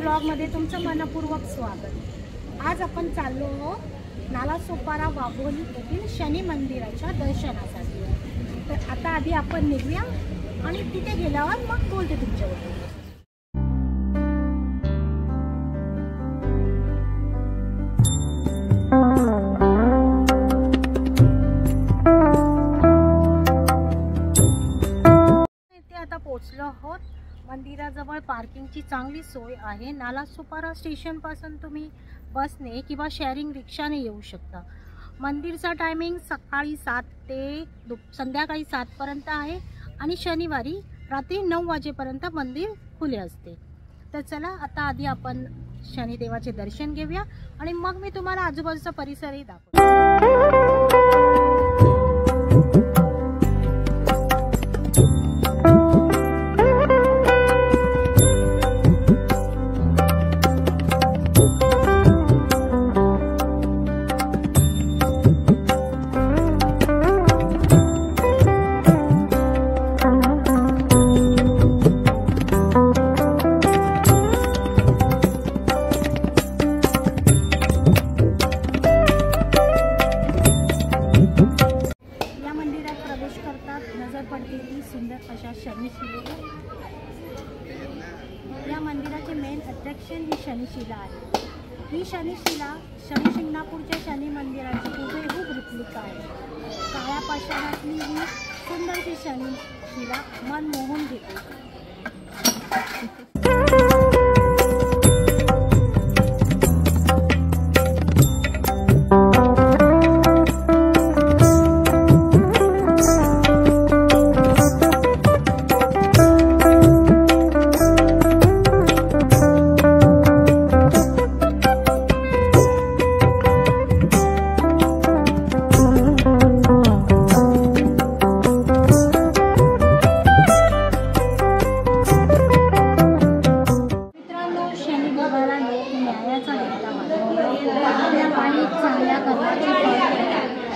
ब्लॉगमध्ये तुमचं मनपूर्वक स्वागत। आज आपण चाललो आहोत नालासोपारा वाघोली येथील शनी मंदिराच्या दर्शनासाठी। तर आता आधी आपण निघूया आणि तिथे गेल्यावर मग बोलते तुमच्याबरोबर। आता पोहोचलो आहोत। मंदिराजवळ पार्किंगची चांगली सोय आहे। नालासोपारा स्टेशन पासून तुम्ही बसने किंवा शेअरिंग रिक्षाने येऊ शकता। मंदिरचा टायमिंग सकाळी 7 ते संध्याकाळी 7 पर्यंत आहे आणि शनिवारी रात्री 9 वाजेपर्यंत मंदिर खुले असते। तर चला आता आधी आपण शनिदेवाचे दर्शन घेऊया आणि मग मी तुम्हाला आजूबाजूचा परिसरही दाखवते। नजर पडलेली सुंदर अशा शनिशिला। या मंदिराचे मेन अट्रॅक्शन ही शनिशिला आहे। ही शनिशिला शनी शिंगणापूरच्या शनी मंदिराची हुबेहूब रिप्लिका आहे। काळ्या पाषाणातली ही सुंदरशी शनिशिला मन मोहून घेते।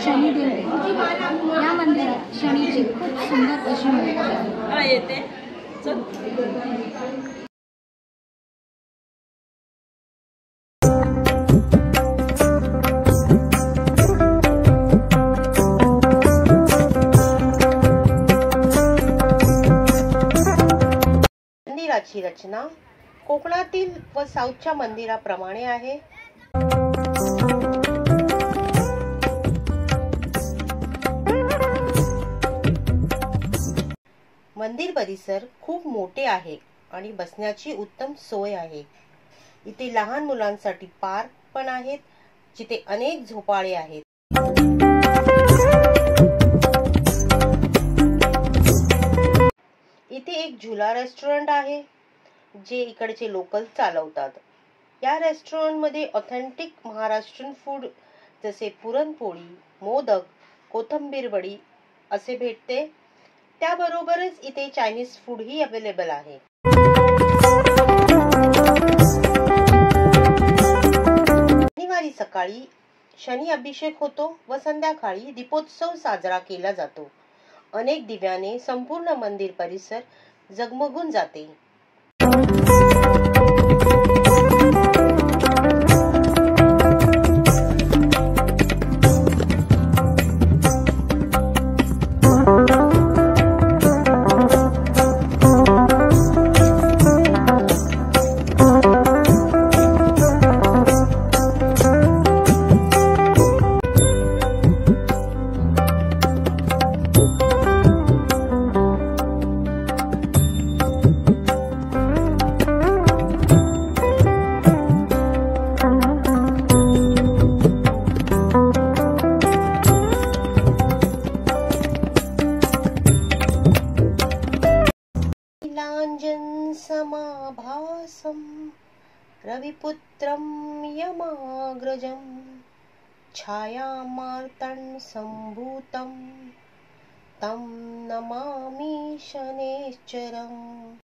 शनिदेव या मंदिरात शनीची खूप सुंदर अशी मूर्ती येते। मंदिराची रचना कोकणातील व साऊथच्या मंदिराप्रमाणे आहे। मंदिर परिसर खूप मोठे आहे आणि बसण्याची उत्तम सोय आहे। इथे लहान मुलांसाठी पार्क पण आहेत, जिथे अनेक झोपाळे आहेत। इथे एक झुला रेस्टॉरंट आहे, जे इकडचे लोकल चालवतात। या रेस्टॉरंट मध्ये ऑथेंटिक महाराष्ट्रीयन फूड जसे पुरणपोळी, मोदक, कोथिंबीर वडी असे भेटते। त्याबरोबरच इथे चायनीज फूड ही अवेलेबल आहे। शनिवारी सकाळी शनी अभिषेक होतो व संध्याकाळी दीपोत्सव साजरा केला जातो। अनेक दिव्याने संपूर्ण मंदिर परिसर जगमगून जाते। समाभासं रविपुत्रं यमाग्रजं छायामार्तण्ड सम्भूतं तं नमामि शनैश्चरम्।